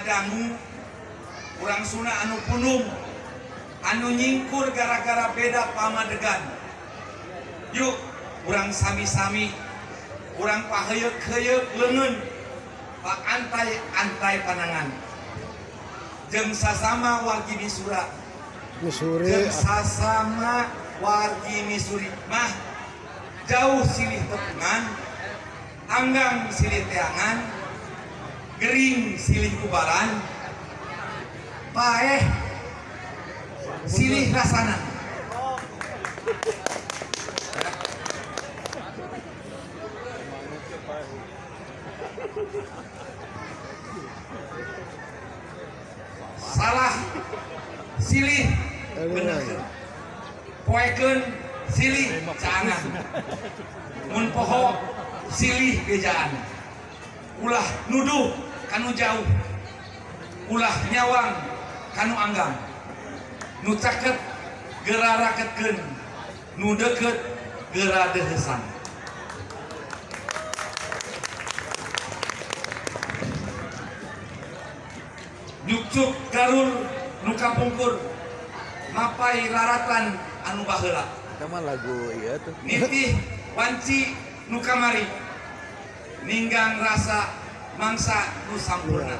dangu urang Sunda anu punung anu nyingkur gara-gara beda pamadegan. Yuk urang sami-sami urang paheyeuk-heyeuk leungeun pak antai panangan jeung sasama wargi Misura jeung sasama wargi Misuri mah jauh silih tepungan anggang silih teangan gering silih kubaran paeh silih rasana. Salah silih bener poekeun silih caangan mun poho silih bejaan ulah nuduh kanu jauh ulah nyawang kanu anggang nu caket geura raketkeun nu deukeut geura deheusan. Nyukcuk garul nu kapungkur mapai raratan anu baheula. Eta mah lagu ieu tuh. Nitih wanci nu kamari ninggang rasa mangsa nu sampurna.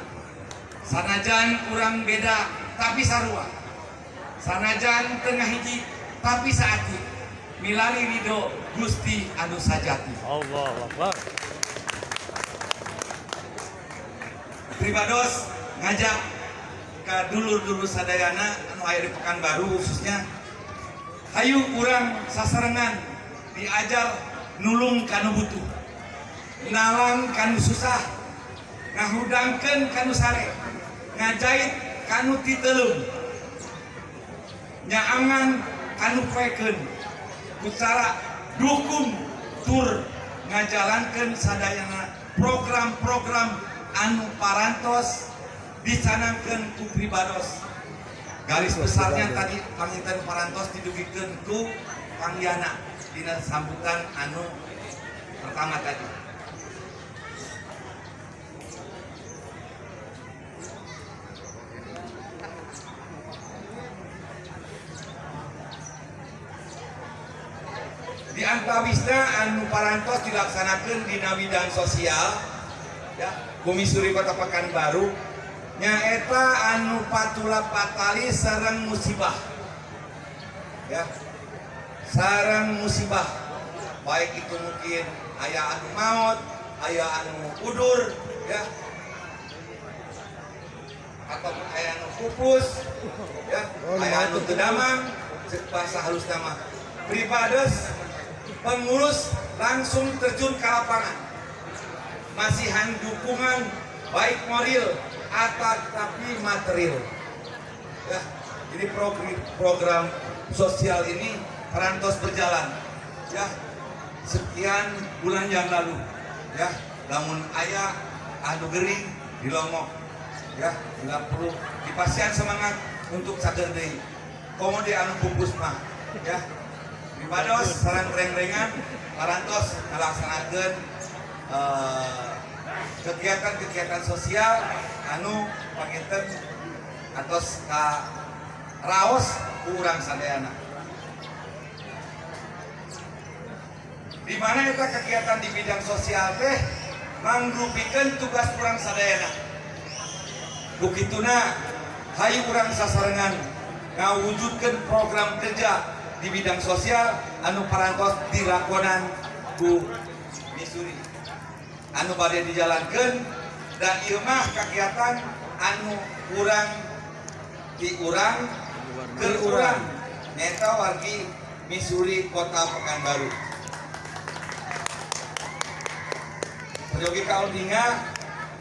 Sanajan urang beda tapi sarua. Sanajan tengah hiji tapi saati. Milari ridho Gusti anu sajati. Allahu Akbar. Pribados ngajak ke dulur-dulur sadayana anu aya di Pekanbaru khususnya hayu urang sasarengan diajar nulung kanu butuh nalang kanu susah ngahudangkeun kanu sare ngajait kanu titeulung nyaangan kanu poekeun ku cara dukung tur ngajalankeun sadayana program-program anu parantos dicanangkeun ku Pribados. Garis besarnya tadi panginten parantos didugikeun ku Pangyana dina sambutan anu pertama tadi. Di antawisna anu parantos dilaksanakeun dina bidang sosial ya Kumisuri Kota Pekanbaru nyaeta anu patula patali sareng musibah ya sareng musibah baik itu mungkin aya anu maut aya anu udur ya atau aya anu pupus ya aya anu teu damang ceuk bahasa halus nama Pribados pengurus langsung terjun ke lapangan masihan dukungan baik moral atau tapi material ya jadi program sosial ini parantos berjalan ya sekian bulan yang lalu ya lamun aya anu gering di Lombok ya nggak perlu dipasihan semangat untuk sadar deui komode anu bungkus mah ya Pribados sareng reng-rengan parantos ngalaksanakeun kegiatan-kegiatan sosial anu panginten atos ka raos urang sadayana. Di mana eta kegiatan di bidang sosial teh mangrupikeun tugas urang sadayana. Bukituna hayu urang sasarengan ngawujudkeun program kerja di bidang sosial anu parantos dilakonan ku Misuri. Anu bade dijalankeun dan ieu mah kegiatan anu urang di urang keur urang neta wargi Misuri Kota Pekanbaru. Perjogi kaundinga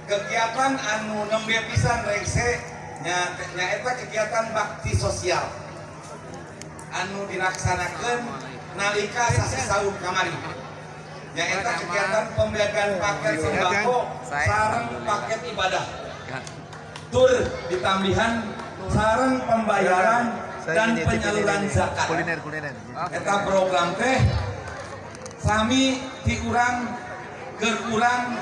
kegiatan anu nembe pisan rengse nyaeta kegiatan bakti sosial anu dilaksanakeun nalika sasesaur kamari. Nyaeta kegiatan pembagian paket sembako sareng paket ibadah. Tur ditambihan sareng pembayaran dan penyaluran zakat. Eta program teh sami ti urang keur urang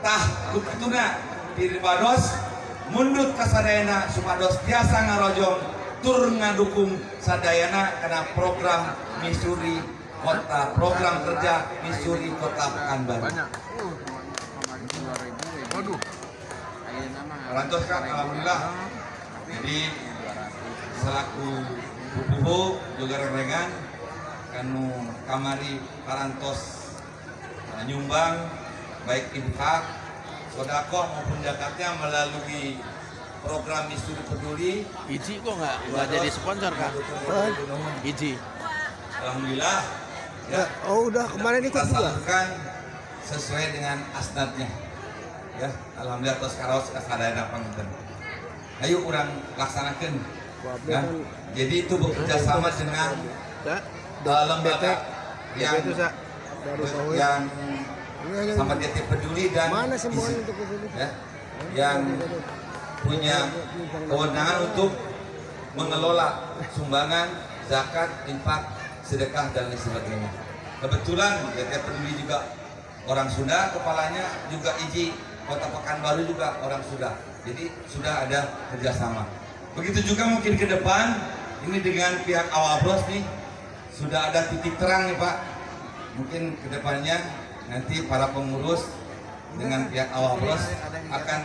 tah bukituna di Pribados mundut kasadayana supados tiasa ngarojong tur ngadukung sadayana karena program Missouri Kota, program kerja Missouri Kota Pekanbaru. Waduh. Rantos kan, alhamdulillah. Jadi selaku bubuhu juga rengan kanu kamari parantos nyumbang baik infak, sodako maupun zakatnya melalui program Missouri Peduli. Iji kok nggak jadi sponsor kak? Iji. Alhamdulillah. Ya, udah kemarin ikut kita juga. salurkan sesuai dengan asnadnya. Ya, alhamdulillah tos karaos kasadayana panginten. Ayo urang laksanakeun. Ya. Jadi itu bekerja sama dengan lembaga yang sama Titik Peduli dan Mana semuanya ISI, untuk peduli? ya, yang punya kewenangan untuk mengelola sumbangan, zakat, infak, sedekah dan lain sebagainya. Kebetulan Titik Peduli juga orang Sunda, kepalanya juga IJI Kota Pekanbaru juga orang Sunda. Jadi sudah ada kerjasama. Begitu juga mungkin ke depan ini dengan pihak Awabros nih sudah ada titik terang nih Pak. Mungkin ke depannya nanti para pengurus dengan pihak Awabros akan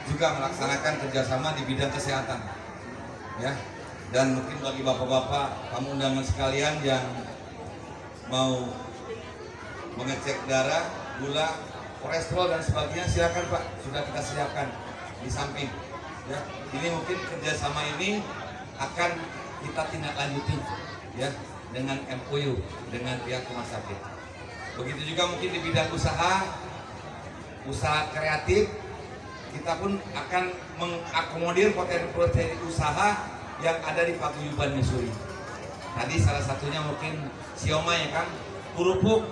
juga melaksanakan kerjasama di bidang kesehatan, ya. Dan mungkin bagi bapak-bapak tamu undangan sekalian yang mau mengecek darah, gula, kolesterol dan sebagainya, silakan Pak, sudah kita siapkan di samping. Ya, ini mungkin kerjasama ini akan kita tindak lanjuti, ya, dengan MOU dengan pihak rumah sakit. Begitu juga mungkin di bidang usaha kreatif, kita pun akan mengakomodir potensi usaha yang ada di paguyuban Missouri. Tadi salah satunya mungkin siomay, ya kan, kerupuk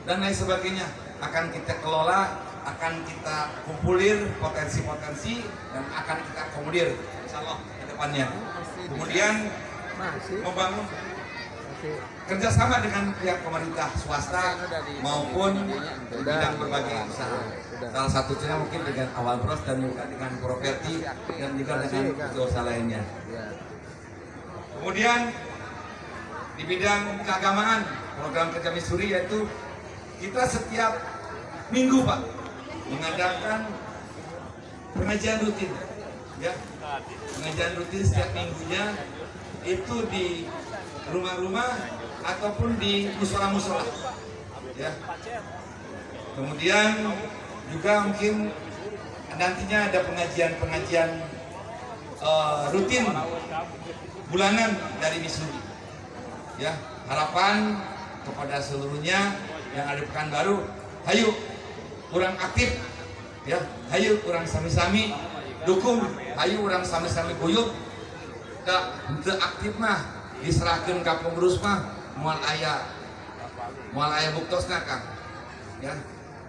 dan lain sebagainya akan kita kelola, akan kita kumpulir potensi-potensi dan akan kita akomodir insya Allah ke depannya. Kemudian membangun kerjasama dengan pihak pemerintah swasta maupun bidang berbagai usaha. Salah satunya mungkin dengan Awabros dan juga dengan properti dan juga dengan usaha lainnya. Kemudian di bidang keagamaan program kerja Missouri yaitu kita setiap minggu Pak mengadakan pengajian rutin, ya, pengajian rutin setiap minggunya itu di rumah-rumah ataupun di musola-musola, ya. Kemudian juga mungkin nantinya ada pengajian rutin bulanan dari Missouri, ya. Harapan kepada seluruhnya yang ada di Pekanbaru, hayu kurang aktif, ya, hayu kurang sami-sami dukung, hayu kurang sami-sami guyup, da henteu aktif mah diserahkeun ka pengurus mah moal aya buktosna Kang, ya.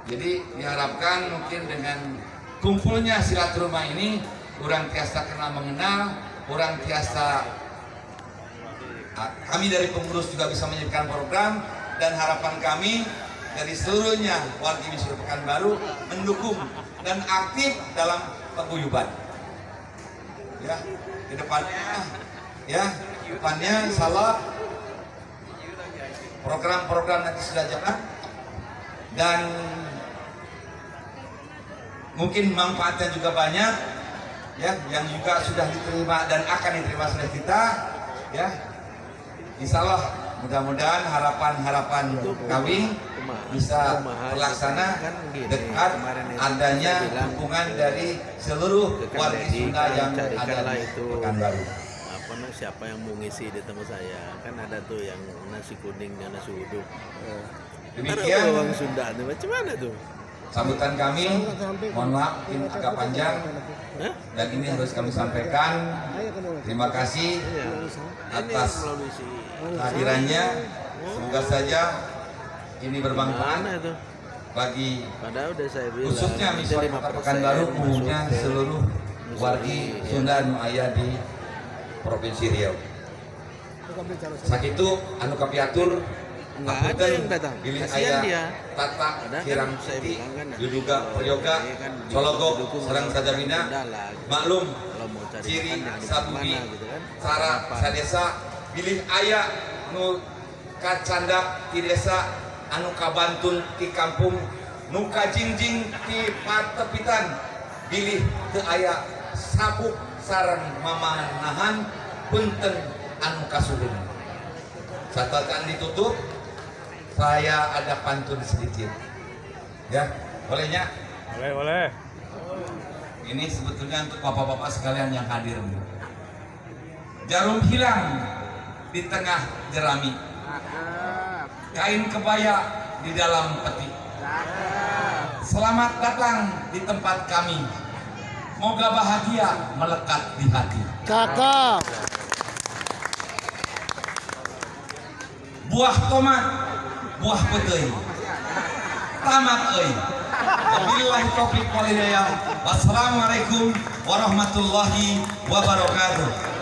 Jadi diharapkan mungkin dengan kumpulnya silaturahmi ini kurang tiasa kenal mengenal, kurang tiasa kami dari pengurus juga bisa menyiapkan program dan harapan kami dari seluruhnya warga Missouri Pekanbaru mendukung dan aktif dalam paguyuban. Ya, ke depannya, ya, depannya insyaallah program-program nanti sudah jalan dan mungkin manfaatnya juga banyak, ya, yang juga sudah diterima dan akan diterima oleh kita, ya. Insyaallah mudah-mudahan harapan-harapan kami bisa terlaksana dekat adanya dukungan dari seluruh warga Sunda yang ada di Pekanbaru. Siapa yang mau ngisi di tempat saya? Kan ada tuh yang nasi kuning dan nasi uduk. Demikian orang Sunda tuh macam mana tuh? sambutan kami, mohon maaf mungkin agak panjang dan ini harus kami sampaikan. Terima kasih atas kehadirannya. Semoga saja ini bermanfaat bagi khususnya Missouri Kota Pekanbaru, umumnya seluruh wargi Sunda nu aya di Provinsi Riau. Sakitu anu kapiatur Nggak ada yang datang. Pilih Kasihan ayah dia. Tata Padahal kan Kirang saya Siti bilang kan, Duduga kalau Peryoga ini kan Cologok didukung Serang oleh Sajabina Kendala, gitu. maklum Kalau mau cari ciri makan yang di sabugi mana gitu kan. cara Apa? sadesa pilih ayah nu kacandak di desa anu kabantun di kampung nu kajingjing di patepitan pilih teu aya sabuk sareng mamanahan punten anu kasuhun. Catatan ditutup, saya ada pantun sedikit. Ya, bolehnya? Boleh. Ini sebetulnya untuk bapak-bapak sekalian yang hadir. Jarum hilang di tengah jerami. Kain kebaya di dalam peti. Selamat datang di tempat kami. Moga bahagia melekat di hati. Cakep. Buah tomat, buah petai. Tamat euy. Wabillahi taufiq wal hidayah. Wassalamualaikum warahmatullahi wabarakatuh.